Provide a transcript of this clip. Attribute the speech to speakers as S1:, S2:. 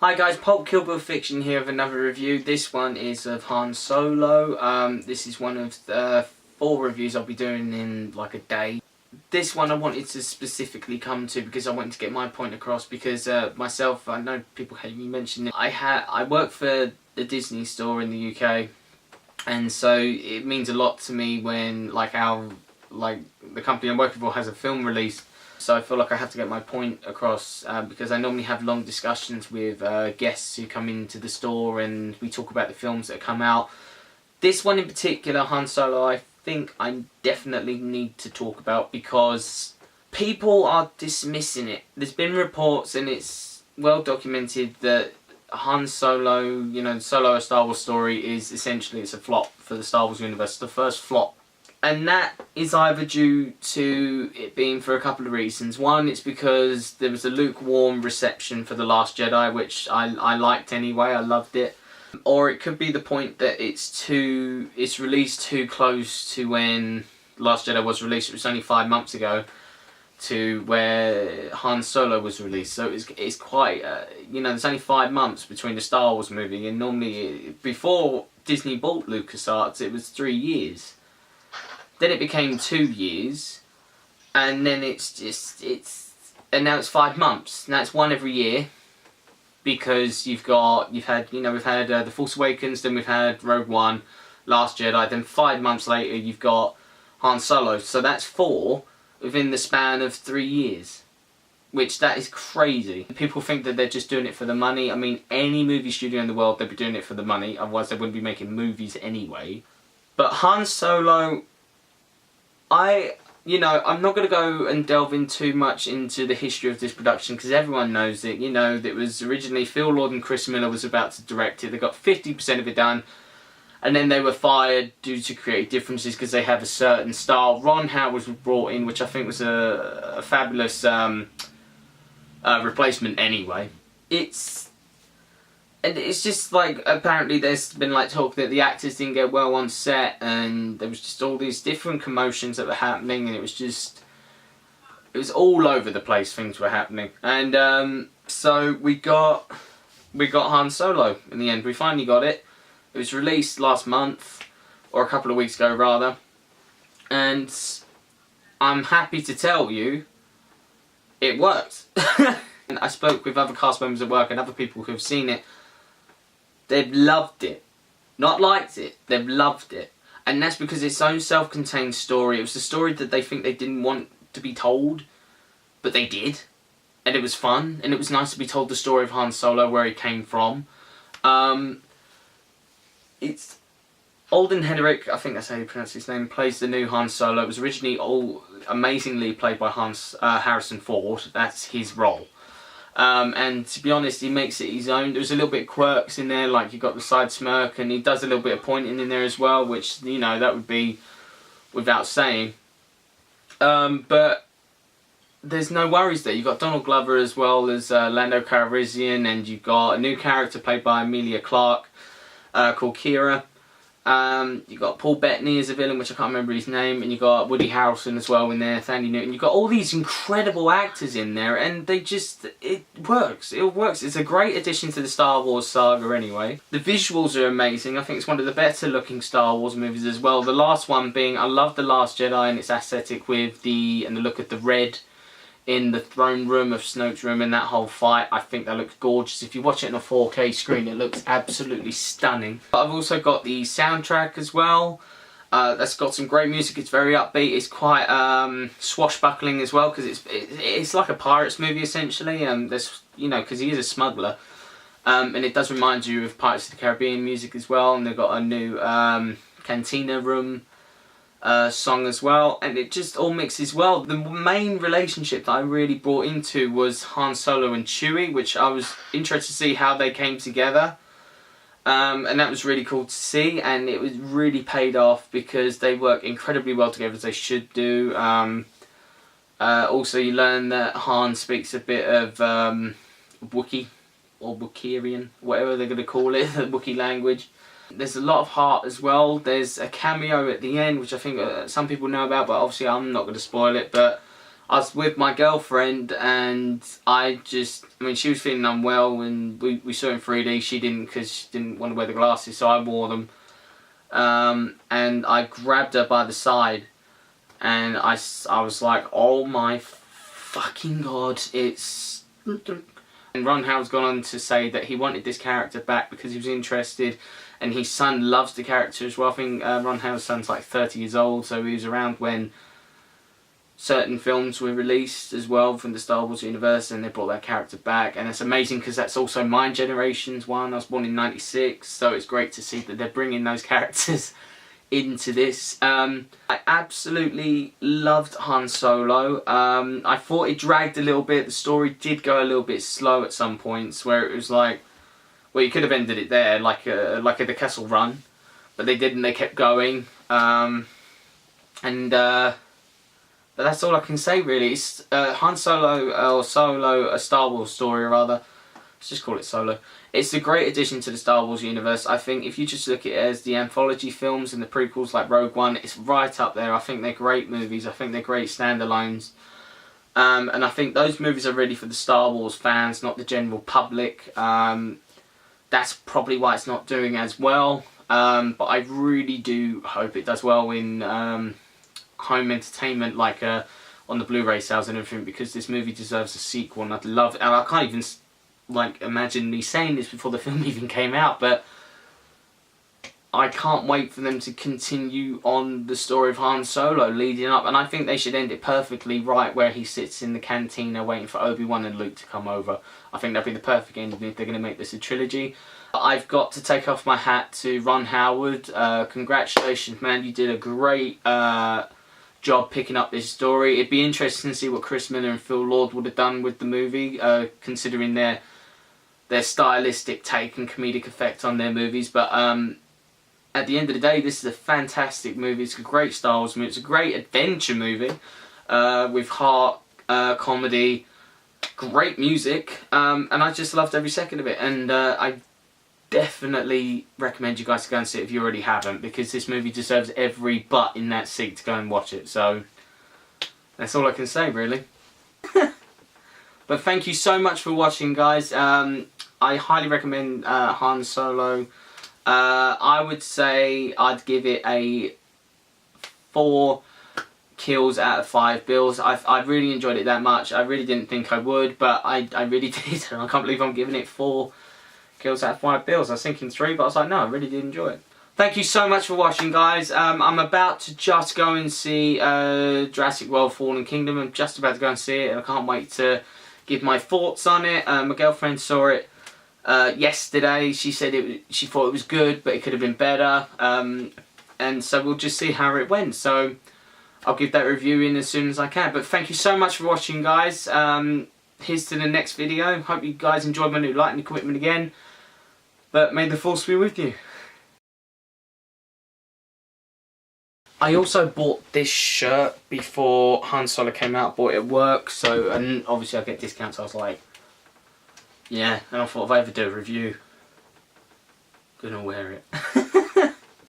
S1: Hi guys, Pulp Kill Bill Fiction here with another review. This one is of Han Solo. This is one of the 4 reviews I'll be doing in like a day. This one I wanted to specifically come to because I wanted to get my point across because myself, I know people hate me mentioning it. I work for the Disney store in the UK, and so it means a lot to me when the company I'm working for has a film release. So I feel like I have to get my point across because I normally have long discussions with guests who come into the store and we talk about the films that come out. This one in particular, Han Solo, I think I definitely need to talk about because people are dismissing it. There's been reports and it's well documented that Han Solo, Solo a Star Wars story is essentially it's a flop for the Star Wars universe. It's the first flop. And that is either due to it being for a couple of reasons. One, it's because there was a lukewarm reception for The Last Jedi, which I liked anyway, I loved it. Or it could be the point that it's released too close to when Last Jedi was released. It was only 5 months ago to where Han Solo was released. So it's quite, there's only 5 months between the Star Wars movie, and normally, before Disney bought LucasArts, it was 3 years. Then it became 2 years, and then and now it's 5 months. Now it's one every year, because we've had The Force Awakens, then we've had Rogue One, Last Jedi, then 5 months later you've got Han Solo. So that's 4 within the span of 3 years, which that is crazy. People think that they're just doing it for the money. I mean, any movie studio in the world, they'd be doing it for the money, otherwise they wouldn't be making movies anyway. But Han Solo, I'm not going to go and delve in too much into the history of this production because everyone knows it. It was originally Phil Lord and Chris Miller was about to direct it. They got 50% of it done, and then they were fired due to creative differences because they have a certain style. Ron Howard was brought in, which I think was a fabulous replacement anyway. And it's just like, apparently there's been like talk that the actors didn't get well on set, and there was just all these different commotions that were happening, and it was all over the place, things were happening. And so we got Han Solo in the end. We finally got it. It was released last month, or a couple of weeks ago rather, and I'm happy to tell you it worked. And I spoke with other cast members at work and other people who have seen it. They've loved it. Not liked it, they've loved it. And that's because it's its own self-contained story. It was a story that they think they didn't want to be told, but they did. And it was fun, and it was nice to be told the story of Han Solo, where he came from. It's Alden Ehrenreich, I think that's how you pronounce his name, plays the new Han Solo. It was originally amazingly played by Harrison Ford. That's his role. And to be honest, he makes it his own. There's a little bit of quirks in there, like you got the side smirk, and he does a little bit of pointing in there as well, which, that would be without saying. But there's no worries there. You've got Donald Glover as well as Lando Calrissian, and you've got a new character played by Emilia Clarke called Kira. You've got Paul Bettany as a villain, which I can't remember his name, and you've got Woody Harrelson as well in there, Thandie Newton. You've got all these incredible actors in there, and it works. It works. It's a great addition to the Star Wars saga anyway. The visuals are amazing. I think it's one of the better looking Star Wars movies as well. The last one being, I love The Last Jedi and its aesthetic with the look of the red in the throne room of Snoke's room and that whole fight. I think that looks gorgeous. If you watch it on a 4K screen, it looks absolutely stunning. But I've also got the soundtrack as well. That's got some great music. It's very upbeat. It's quite swashbuckling as well, because it's like a pirates movie essentially. There's because he is a smuggler, and it does remind you of Pirates of the Caribbean music as well. And they've got a new Cantina Room song as well, and it just all mixes well. The main relationship that I really brought into was Han Solo and Chewie, which I was interested to see how they came together, and that was really cool to see, and it was really paid off because they work incredibly well together, as they should do. Also, you learn that Han speaks a bit of Wookiee or Wookieean, whatever they're going to call it, the Wookiee language. There's a lot of heart as well. There's a cameo at the end, which I think some people know about, but obviously I'm not going to spoil it. But I was with my girlfriend and I mean, she was feeling unwell and we saw it in 3D. She didn't because she didn't want to wear the glasses, so I wore them. And I grabbed her by the side and I was like, oh my fucking god, it's... And Ron Howard's gone on to say that he wanted this character back because he was interested, and his son loves the character as well. I think Ron Howard's son's like 30 years old, so he was around when certain films were released as well from the Star Wars universe, and they brought that character back. And it's amazing because that's also my generation's one. I was born in '96, so it's great to see that they're bringing those characters into this. I absolutely loved Han Solo. I thought it dragged a little bit. The story did go a little bit slow at some points, where it was like, well, you could have ended it there, like the Kessel Run, but they didn't. They kept going, but that's all I can say really. It's Han Solo, or Solo, a Star Wars story rather. Let's just call it Solo. It's a great addition to the Star Wars universe. I think if you just look at it as the anthology films and the prequels like Rogue One, it's right up there. I think they're great movies. I think they're great standalones. And I think those movies are really for the Star Wars fans, not the general public. That's probably why it's not doing as well. But I really do hope it does well in home entertainment, like on the Blu-ray sales and everything, because this movie deserves a sequel, and I'd love it. And I can't even like imagine me saying this before the film even came out, but I can't wait for them to continue on the story of Han Solo leading up, and I think they should end it perfectly right where he sits in the cantina waiting for Obi-Wan and Luke to come over. I think that'd be the perfect ending if they're going to make this a trilogy. I've got to take off my hat to Ron Howard. Congratulations, man, you did a great job picking up this story. It'd be interesting to see what Chris Miller and Phil Lord would have done with the movie, considering their stylistic take and comedic effect on their movies. But at the end of the day, this is a fantastic movie. It's a great Star Wars movie. It's a great adventure movie with heart, comedy, great music, and I just loved every second of it. And I definitely recommend you guys to go and see it if you already haven't, because this movie deserves every butt in that seat to go and watch it. So that's all I can say, really. But thank you so much for watching, guys. I highly recommend Han Solo. I would say I'd give it a 4 kills out of 5 bills. I really enjoyed it that much. I really didn't think I would, but I really did. And I can't believe I'm giving it 4 kills out of 5 bills. I was thinking 3, but I was like, no, I really did enjoy it. Thank you so much for watching, guys. I'm about to just go and see Jurassic World Fallen Kingdom. I'm just about to go and see it, and I can't wait to give my thoughts on it. My girlfriend saw it yesterday. She said she thought it was good, but it could have been better. And so we'll just see how it went. So I'll give that review in as soon as I can. But thank you so much for watching, guys. Here's to the next video. Hope you guys enjoyed my new lighting equipment again. But may the force be with you. I also bought this shirt before Han Solo came out. Bought it at work, so, and obviously I get discounts. I was like, yeah. And I thought if I ever do a review, I'm gonna wear it.